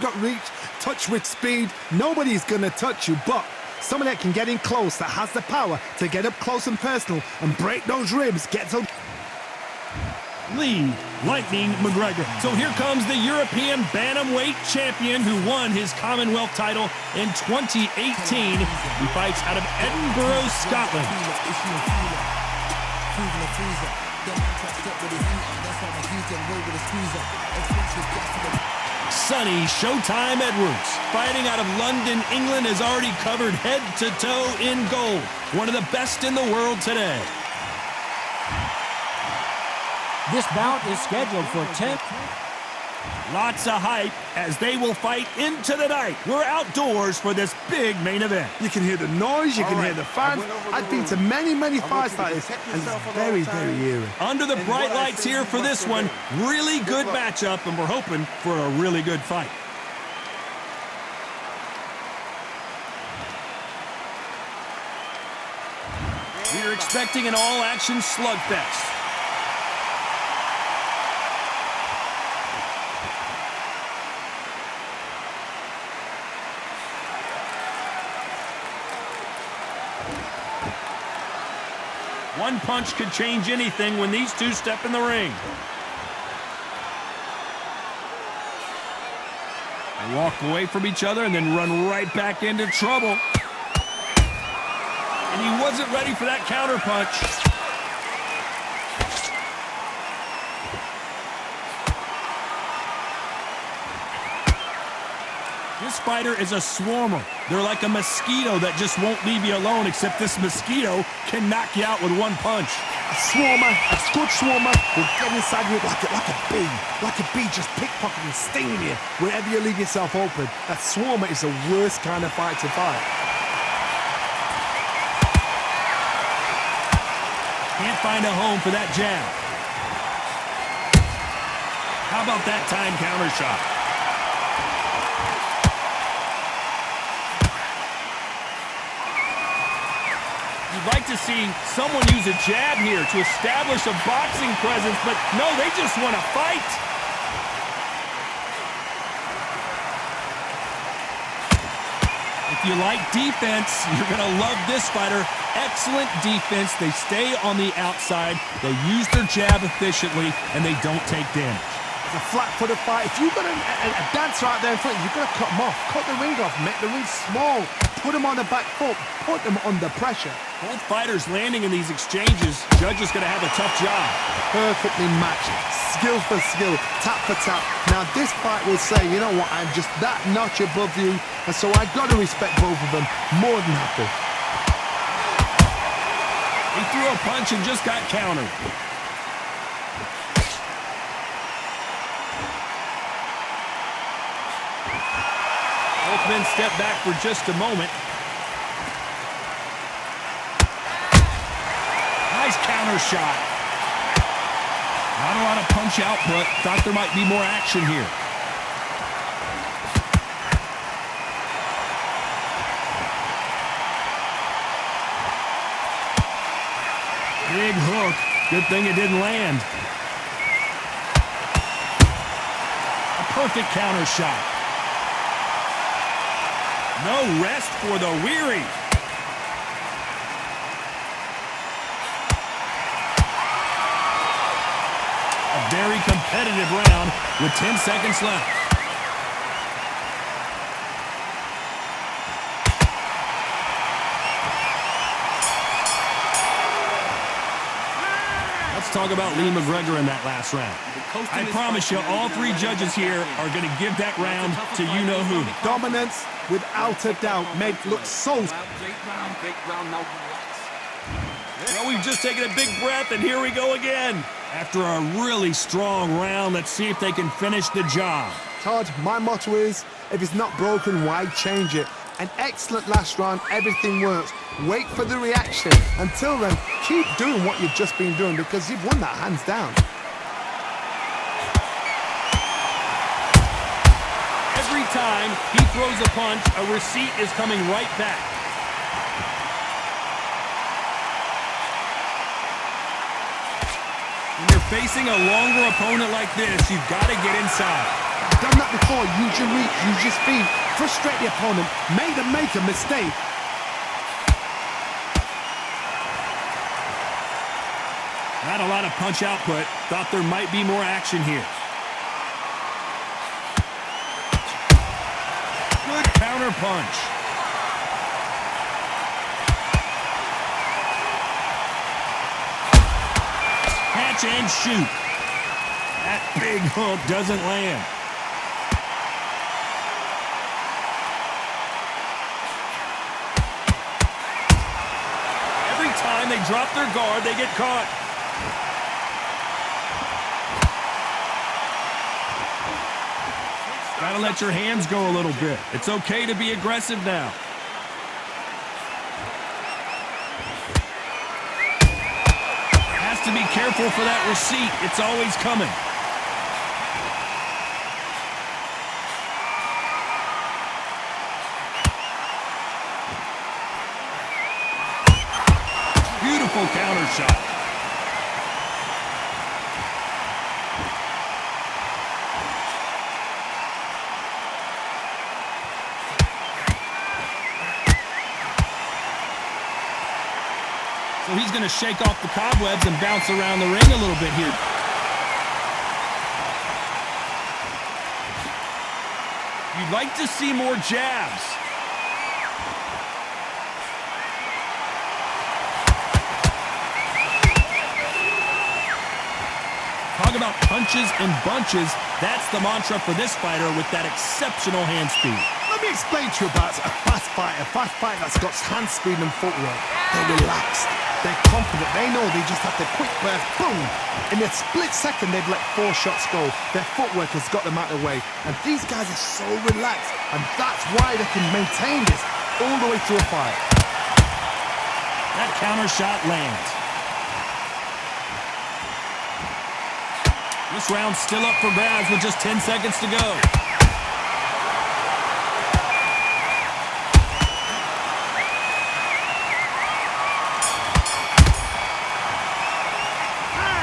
got reach, touch with speed. Nobody's going to touch you, but someone that can get in close, that has the power to get up close and personal and break those ribs, get to... Lee Lightning McGregor. So here comes the European Bantamweight champion who won his Commonwealth title in 2018. He fights out of Edinburgh, Scotland. Sonny Showtime Edwards, fighting out of London, England, has already covered head to toe in gold. One of the best in the world today. This bout is scheduled for 10. Lots of hype as they will fight into the night. We're outdoors for this big main event. You can hear the noise, you can hear the fans. I've been to many fights like this, and it's very eerie. Under the bright lights here for this one, really good matchup, and we're hoping for a really good fight. We're expecting an all-action slugfest. One punch could change anything when these two step in the ring. They walk away from each other and then run right back into trouble. And he wasn't ready for that counter punch. This fighter is a swarmer. They're like a mosquito that just won't leave you alone, except this mosquito can knock you out with one punch. A swarmer, a good swarmer, will get inside you like a bee. Like a bee, just pickpocketing, stinging you wherever you leave yourself open. A swarmer is the worst kind of fight to fight. Can't find a home for that jab. How about that time counter shot? You'd like to see someone use a jab here to establish a boxing presence, but no, they just want to fight. If you like defense, you're going to love this fighter. Excellent defense. They stay on the outside. They use their jab efficiently, and they don't take damage. It's a flat-footed fight. If you've got a dancer out there in front, you've got to cut them off. Cut the ring off. Make the ring small. Put them on the back foot. Put them under pressure. Both fighters landing in these exchanges. Judge is going to have a tough job. Perfectly matched. Skill for skill. Tap for tap. Now, this fight will say, you know what, I'm just that notch above you, and so I've got to respect both of them. More than happy. He threw a punch and just got countered. Both men step back for just a moment. Nice counter shot. Not a lot of punch output. Thought there might be more action here. Big hook. Good thing it didn't land. A perfect counter shot. No rest for the weary. A very competitive round with 10 seconds left. Let's talk about Lee McGregor in that last round. I promise you, all three judges here are going to give that round to you-know-who. Dominance, without a doubt, made look so... Well, we've just taken a big breath, and here we go again. After a really strong round, let's see if they can finish the job. Todd, my motto is, if it's not broken, why change it? An excellent last round, everything works. Wait for the reaction. Until then, keep doing what you've just been doing because you've won that hands down. Every time he throws a punch, a receipt is coming right back. When you're facing a longer opponent like this, you've got to get inside. done that before. Use your reach, use your speed. Frustrate the opponent. Make them make a mistake. Not a lot of punch output. Thought there might be more action here. Good counter punch. Catch and shoot. That big hook doesn't land. Every time they drop their guard, they get caught. Gotta let your hands go a little bit. It's okay to be aggressive now. Has to be careful for that receipt. It's always coming. Beautiful counter shot. So he's going to shake off the cobwebs and bounce around the ring a little bit here. You'd like to see more jabs. Talk about punches and bunches. That's the mantra for this fighter with that exceptional hand speed. Let me explain to you about a fast fighter that's got hand speed and footwork. They're relaxed. They're confident. They know they just have the quick burst, boom. In a split second, they've let 4 shots go. Their footwork has got them out of the way. And these guys are so relaxed. And that's why they can maintain this all the way through a fight. That counter shot lands. This round's still up for grabs with just 10 seconds to go.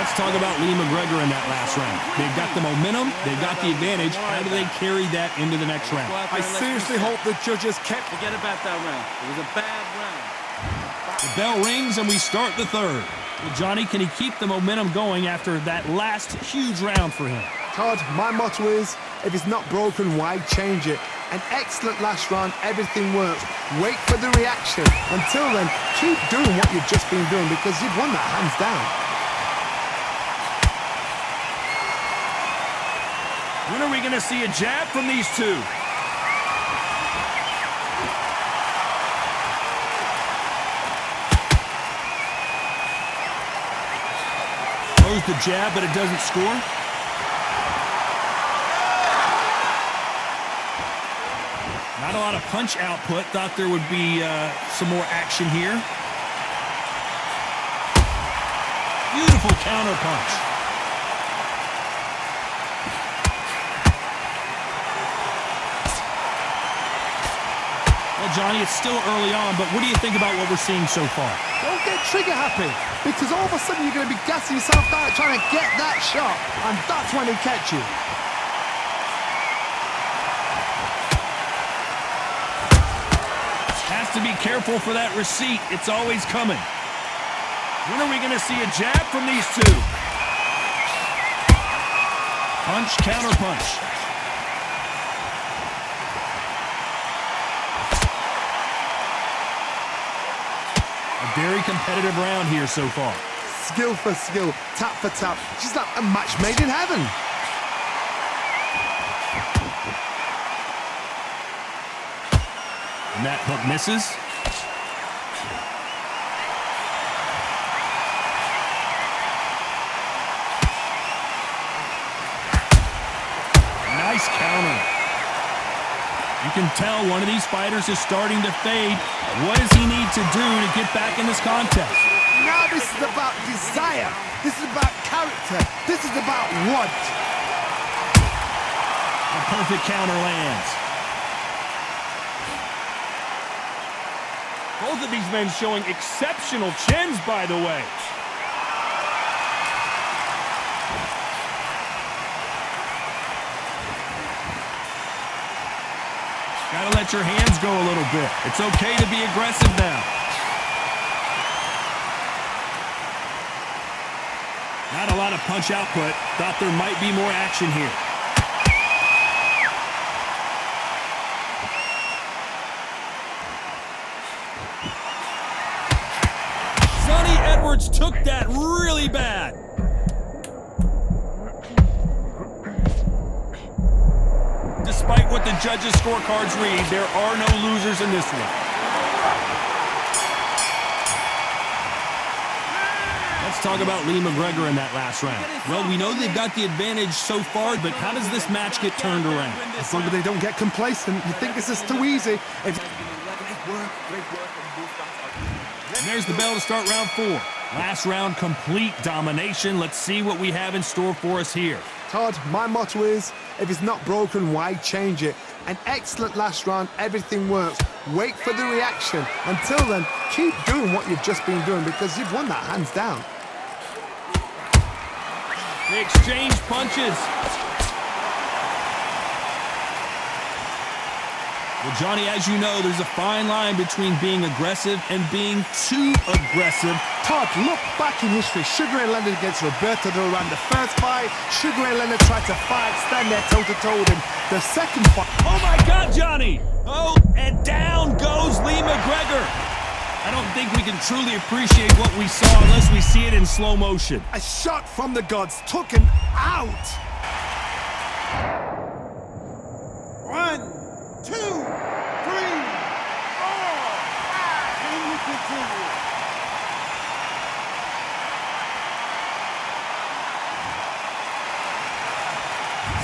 Let's talk about Lee McGregor in that last round. They've got the momentum, they've got the advantage. How do they carry that into the next round? I seriously hope the judges kept... Forget about that round. It was a bad round. The bell rings and we start the third. Well, Johnny, can he keep the momentum going after that last huge round for him? Todd, my motto is, if it's not broken, why change it? An excellent last round, everything works. Wait for the reaction. Until then, keep doing what you've just been doing because you've won that hands down. When are we going to see a jab from these two? Throws the jab, but it doesn't score. Not a lot of punch output. Thought there would be some more action here. Beautiful counter punch. Well, Johnny, it's still early on, but what do you think about what we're seeing so far? Don't get trigger happy, because all of a sudden you're going to be gassing yourself out trying to get that shot, and that's when they catch you. Has to be careful for that receipt. It's always coming. When are we going to see a jab from these two? Punch, counter punch. A very competitive round here so far. Skill for skill, tap for tap. Just like a match made in heaven. And that hook misses. Nice counter. You can tell one of these fighters is starting to fade. What does he need to do to get back in this contest? Now this is about desire. This is about character. This is about what? A perfect counter lands. Both of these men showing exceptional chins, by the way. Gotta let your hands go a little bit. It's okay to be aggressive now. Not a lot of punch output. Thought there might be more action here. Sonny Edwards took that really bad. Despite what the judges' scorecards read, there are no losers in this one. Let's talk about Lee McGregor in that last round. Well, we know they've got the advantage so far, but how does this match get turned around? As long as they don't get complacent, you think this is too easy. And there's the bell to start round 4. Last round, complete domination. Let's see what we have in store for us here. Todd, my motto is, if it's not broken, why change it? An excellent last round, everything works. Wait for the reaction. Until then, keep doing what you've just been doing because you've won that hands down. They exchange punches. Well, Johnny, as you know, there's a fine line between being aggressive and being too aggressive. Todd, look back in history. Sugar Ray Leonard against Roberto Duran. The first fight, Sugar Ray Leonard tried to fight, stand there toe-to-toe with him. The second fight... Oh, my God, Johnny! Oh, and down goes Lee McGregor. I don't think we can truly appreciate what we saw unless we see it in slow motion. A shot from the gods took him out. 1, 2, 3, 4. Can you continue?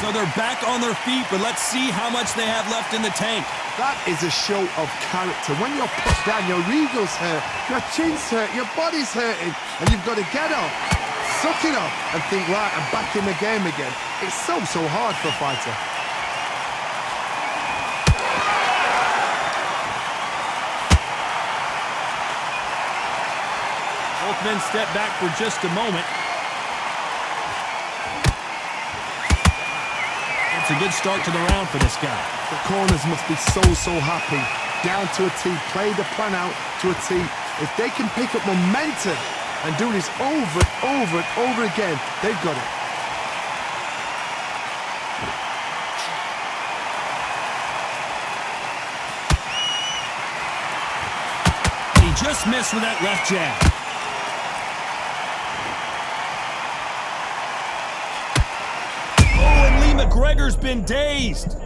So they're back on their feet, but let's see how much they have left in the tank. That is a show of character. When you're put down, your eagles hurt, your chin's hurt, your body's hurting, and you've got to get up, suck it up, and think, right, I'm back in the game again. It's so hard for a fighter. Both men step back for just a moment. It's a good start to the round for this guy. The corners must be so happy. Down to a T, play the plan out to a T. If they can pick up momentum and do this over and over again, they've got it. He just missed with that left jab. McGregor's been dazed.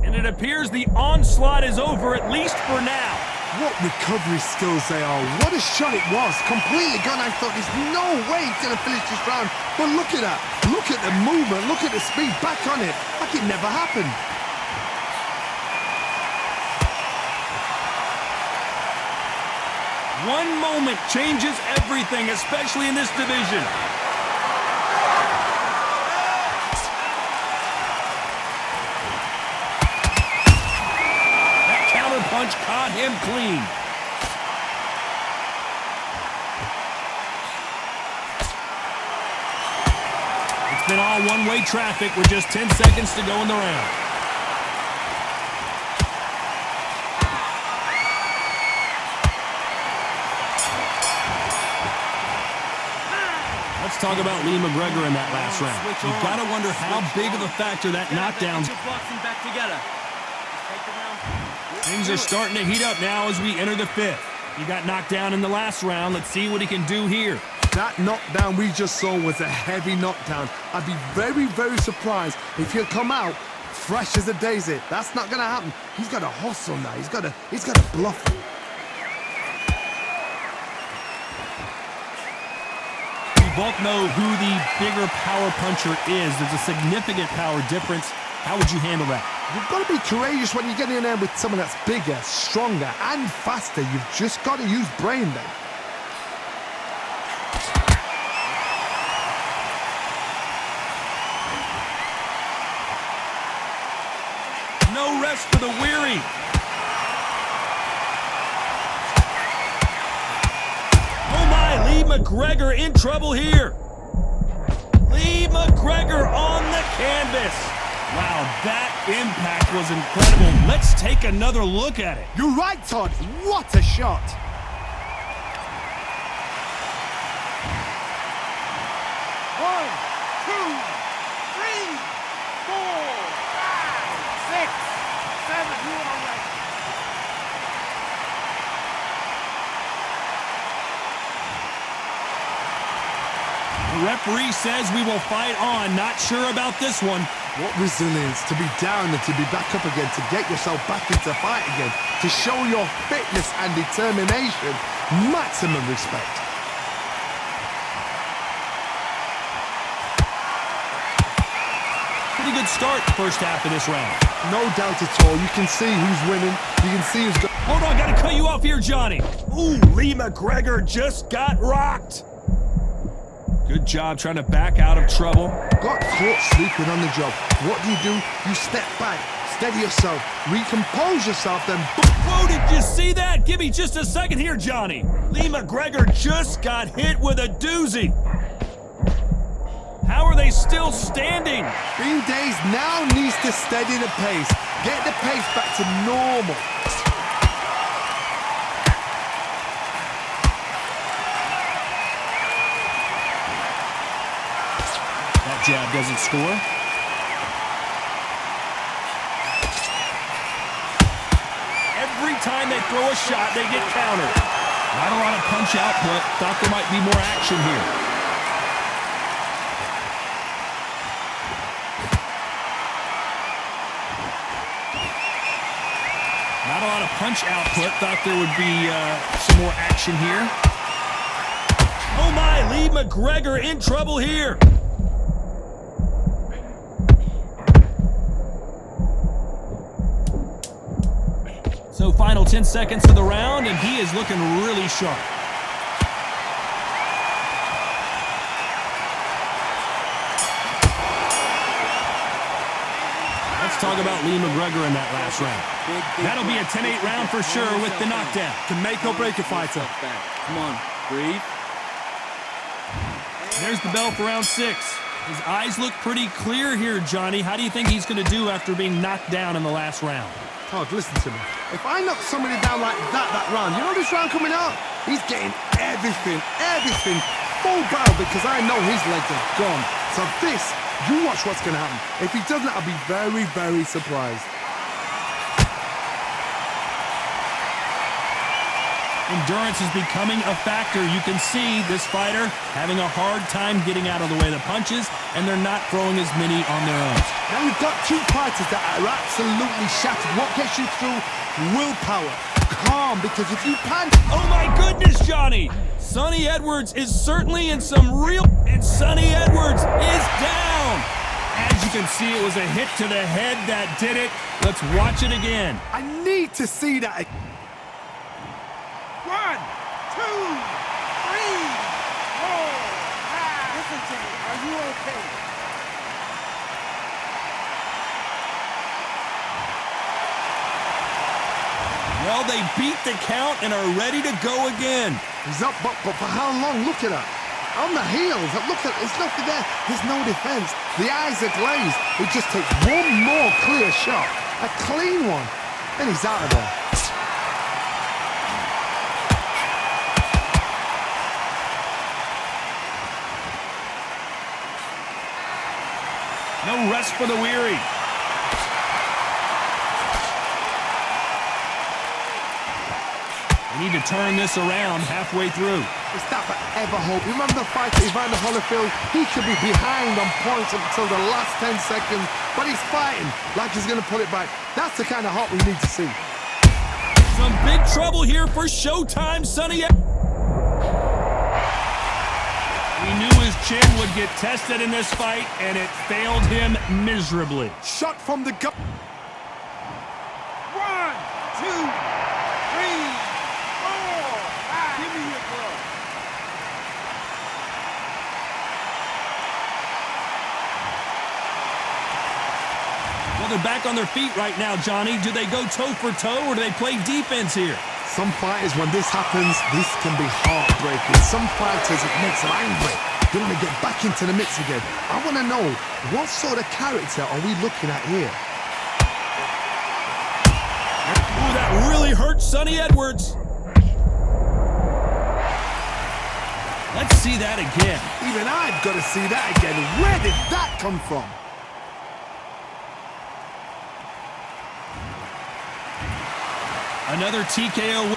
And it appears the onslaught is over, at least for now. What recovery skills they are. What a shot it was. Completely gone. I thought there's no way he's going to finish this round. But look at that. Look at the movement. Look at the speed. Back on it. Like it never happened. One moment changes everything, especially in this division. That counter punch caught him clean. It's been all one-way traffic with just 10 seconds to go in the round. Let's talk about Lee McGregor in that last round. You've got to wonder how big of a factor that knockdown's. Back together. Things are starting to heat up now as we enter the 5th. He got knocked down in the last round. Let's see what he can do here. That knockdown we just saw was a heavy knockdown. I'd be very surprised if he'll come out fresh as a daisy. That's not going to happen. He's got to hustle now. He's got to bluff him. We both know who the bigger power puncher is. There's a significant power difference. How would you handle that? You've got to be courageous when you get in there with someone that's bigger, stronger, and faster. You've just got to use brain then. No rest for the weary. Oh my, Lee McGregor in trouble here. McGregor on the canvas. Wow, that impact was incredible. Let's take another look at it. You're right, Todd. What a shot. One, two, three, 4, 5, 6, 7. You all right? The referee says we will fight on. Not sure about this one. What resilience to be down and to be back up again, to get yourself back into fight again, to show your fitness and determination. Maximum respect. Pretty good start first half of this round. No doubt at all. You can see who's winning. You can see who's... Hold on, gotta cut you off here, Johnny. Ooh, Lee McGregor just got rocked. Good job trying to back out of trouble. Got caught sleeping on the job. What do? You step back, steady yourself, recompose yourself, then... Whoa, did you see that? Give me just a second here, Johnny. Lee McGregor just got hit with a doozy. How are they still standing? Bean Days now needs to steady the pace. Get the pace back to normal. That jab doesn't score. Every time they throw a shot, they get countered. Not a lot of punch output. Thought there might be more action here. Not a lot of punch output. Thought there would be some more action here. Oh my, Lee McGregor in trouble here. So final 10 seconds of the round, and he is looking really sharp. Let's talk about Lee McGregor in that last round. That'll be a 10-8 round for sure with the knockdown. Can make or break a fighter. Come on, breathe. There's the bell for round 6. His eyes look pretty clear here, Johnny. How do you think he's going to do after being knocked down in the last round? Todd, listen to me. If I knock somebody down like that round, you know this round coming out? He's getting everything, full barrel, because I know his legs are gone. So this, you watch what's going to happen. If he doesn't, I'll be very, very surprised. Endurance is becoming a factor. You can see this fighter having a hard time getting out of the way of the punches, and they're not throwing as many on their own. Now you've got two fighters that are absolutely shattered. What gets you through? Willpower. Calm, because if you pan... Oh my goodness, Johnny! Sonny Edwards is certainly in some real... And Sonny Edwards is down! As you can see, it was a hit to the head that did it. Let's watch it again. I need to see that. 1, 2, 3, 4, 5. Listen to me. Are you okay? Well, they beat the count and are ready to go again. He's up, but for how long? Look at that. On the heels. Look at there's nothing there. There's no defense. The eyes are glazed. It just takes one more clear shot. A clean one. Then he's out of there. No rest for the weary. They need to turn this around halfway through. It's that forever hope. Remember the fight at Evander Holyfield? He could be behind on points until the last 10 seconds, but he's fighting like he's going to pull it back. That's the kind of hope we need to see. Some big trouble here for Showtime, Sonny. We knew his chin would get tested in this fight, and it failed him miserably. Shot from the gut. 1, 2, 3, 4, 5. Give me your glove. Well, they're back on their feet right now, Johnny. Do they go toe for toe, or do they play defense here? Some fighters, when this happens, this can be heartbreaking. Some fighters, it makes them angry. They want to get back into the mix again. I want to know, what sort of character are we looking at here? Ooh, that really hurt Sonny Edwards. Let's see that again. Even I've got to see that again. Where did that come from? Another TKO